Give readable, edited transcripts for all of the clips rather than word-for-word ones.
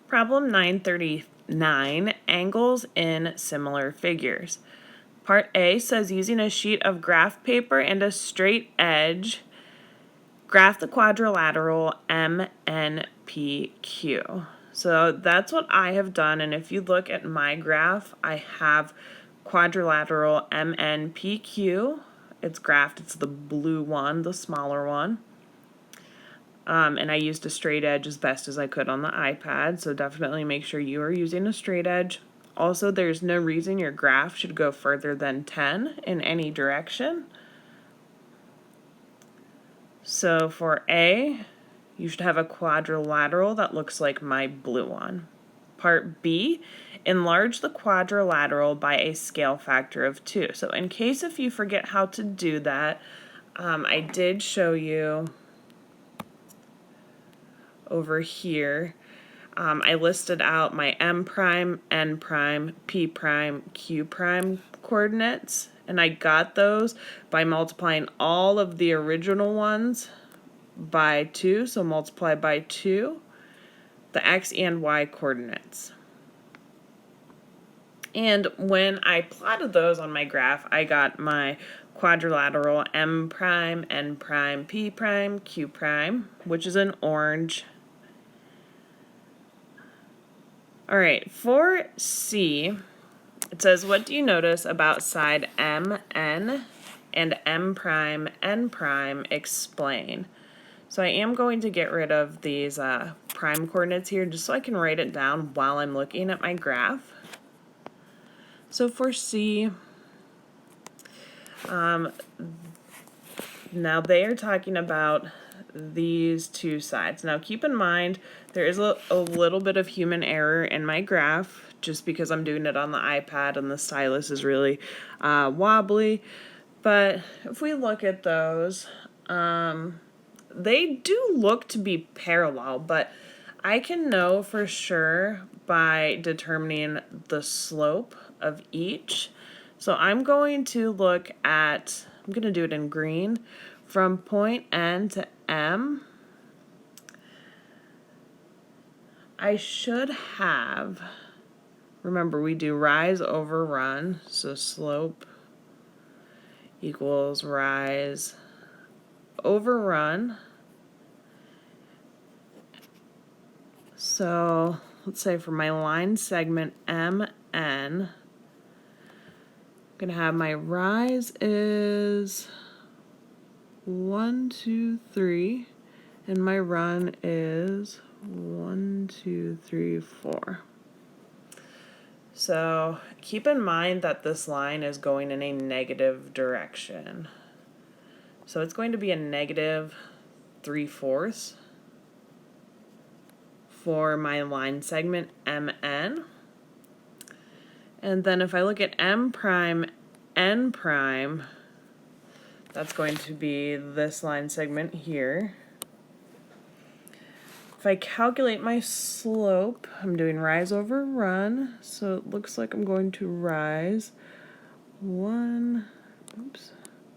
Problem 939, angles in similar figures. Part A says using a sheet of graph paper and a straight edge, graph the quadrilateral MNPQ. So that's what I have done, and if you look at my graph, I have quadrilateral MNPQ. It's graphed, it's the blue one, the smaller one. And I used a straight edge as best as I could on the iPad, so definitely make sure you are using a straight edge. Also, there's no reason your graph should go further than 10 in any direction. So for A, you should have a quadrilateral that looks like my blue one. Part B, enlarge the quadrilateral by a scale factor of 2. So in case if you forget how to do that, I did show you over here. I listed out my M prime, N prime, P prime, Q prime coordinates, and I got those by multiplying all of the original ones by 2, so multiply by 2, the X and Y coordinates. And when I plotted those on my graph, I got my quadrilateral M prime, N prime, P prime, Q prime, which is in orange. All right, for C, it says, what do you notice about side MN and M prime, N prime, explain? So I am going to get rid of these prime coordinates here just so I can write it down while I'm looking at my graph. So for C, now they are talking about these two sides. Now keep in mind there is a little bit of human error in my graph just because I'm doing it on the iPad and the stylus is really wobbly. But if we look at those, they do look to be parallel, but I can know for sure by determining the slope of each. So I'm going to look at, I'm going to do it in green, from point N to M. I should have, remember we do rise over run, so slope equals rise over run. So let's say for my line segment MN, I'm going to have my rise is 1, 2, 3, and my run is 1, 2, 3, 4. So keep in mind that this line is going in a negative direction. So it's going to be a negative 3/4 for my line segment MN. And then if I look at M prime, N prime, that's going to be this line segment here. If I calculate my slope, I'm doing rise over run, so it looks like I'm going to rise 1,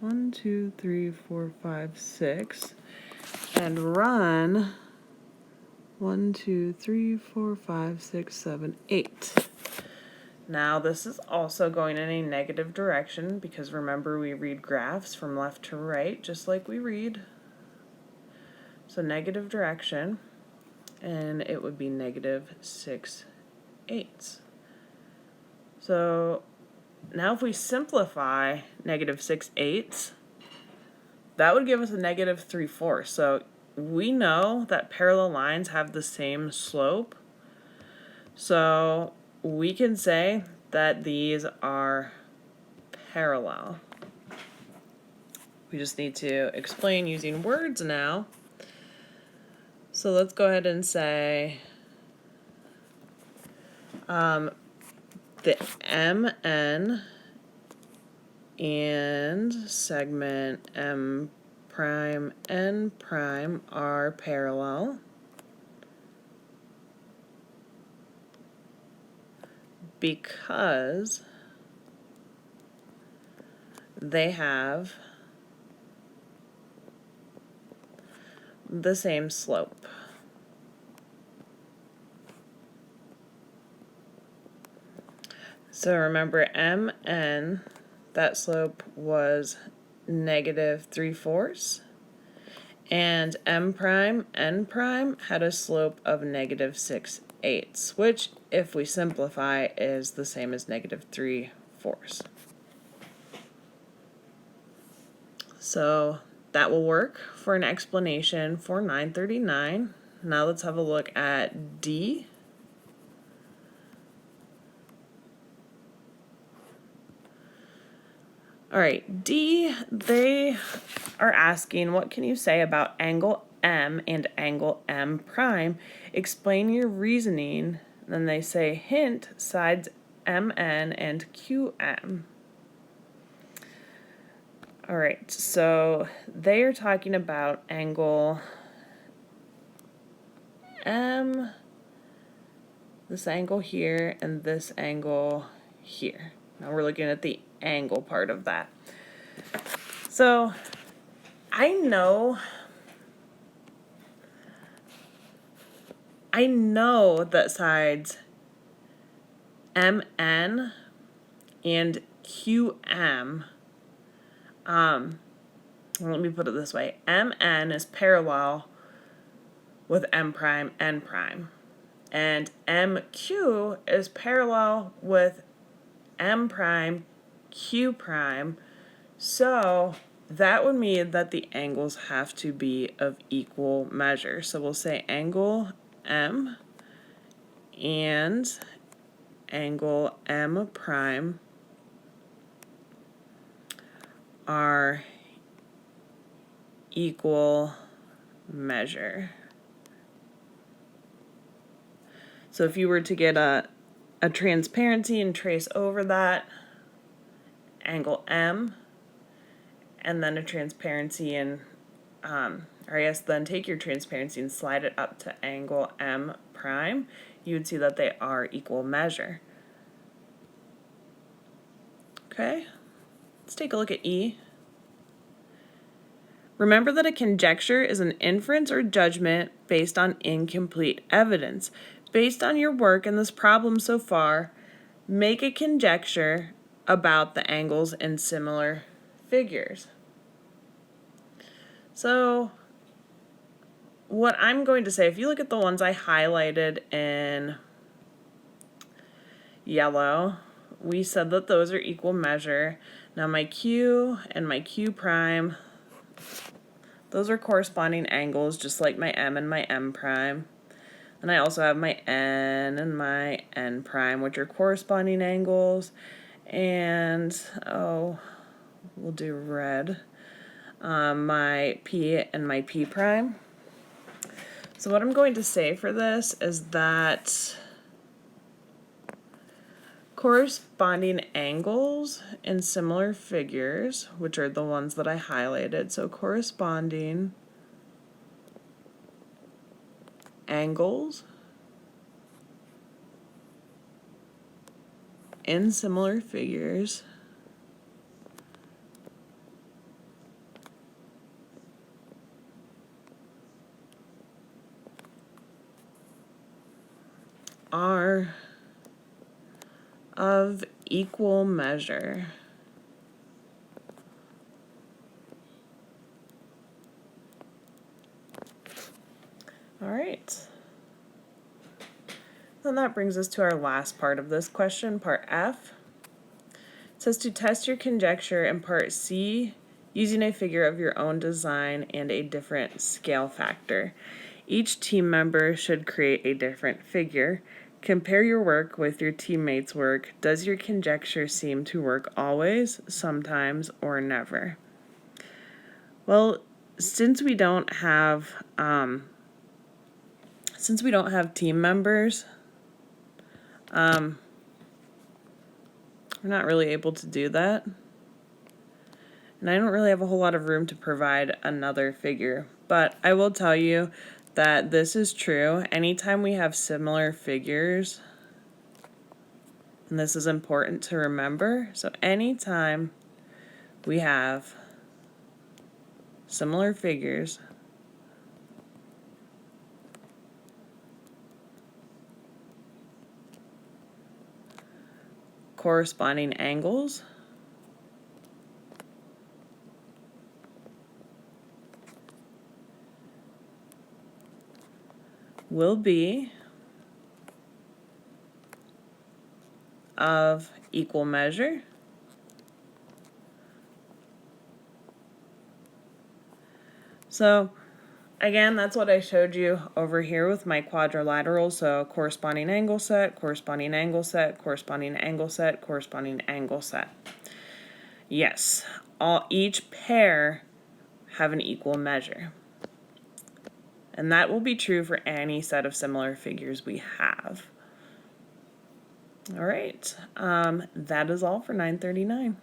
2, 3, 4, 5, 6, and run 1, 2, 3, 4, 5, 6, 7, 8. Now this is also going in a negative direction because remember we read graphs from left to right just like we read. So negative direction, and it would be negative 6/8. So now if we simplify negative 6/8, that would give us a negative 3/4. So we know that parallel lines have the same slope. So we can say that these are parallel. We just need to explain using words now. So let's go ahead and say the MN and segment M prime, N prime are parallel because they have the same slope. So remember MN, that slope was -3/4, and M prime, N prime had a slope of -6/8, which, if we simplify, is the same as -3/4. So that will work for an explanation for 939. Now let's have a look at D. All right, D, they are asking, what can you say about angle M and angle M prime? Explain your reasoning. Then they say, hint, sides MN and QM. All right, so they are talking about angle M, this angle here, and this angle here. Now we're looking at the angle part of that. So I know that sides MN and QM, let me put it this way, MN is parallel with M prime, N prime, and MQ is parallel with M prime, Q prime, so that would mean that the angles have to be of equal measure. So we'll say angle M and angle M prime are equal measure. So if you were to get a transparency and trace over that angle M, and then a transparency and, or I guess then take your transparency and slide it up to angle M prime, you would see that they are equal measure. Okay, let's take a look at E. Remember that a conjecture is an inference or judgment based on incomplete evidence. Based on your work in this problem so far, make a conjecture about the angles in similar figures. So what I'm going to say, if you look at the ones I highlighted in yellow, we said that those are equal measure. Now my Q and my Q prime, those are corresponding angles, just like my M and my M prime. And I also have my N and my N prime, which are corresponding angles. And, oh, we'll do red. My P and my P prime. So what I'm going to say for this is that corresponding angles in similar figures, which are the ones that I highlighted, so corresponding angles in similar figures are of equal measure. All right. Then that brings us to our last part of this question, part F. It says to test your conjecture in part C using a figure of your own design and a different scale factor. Each team member should create a different figure. Compare your work with your teammates' work. Does your conjecture seem to work always, sometimes, or never? Well, since we don't have team members, we're not really able to do that. And I don't really have a whole lot of room to provide another figure. But I will tell you that this is true. Anytime we have similar figures, and this is important to remember, so anytime we have similar figures, corresponding angles will be of equal measure So again, that's what I showed you over here with my quadrilaterals. So corresponding angle set, corresponding angle set, corresponding angle set, corresponding angle set. Yes, each pair have an equal measure. And that will be true for any set of similar figures we have. All right, that is all for 939.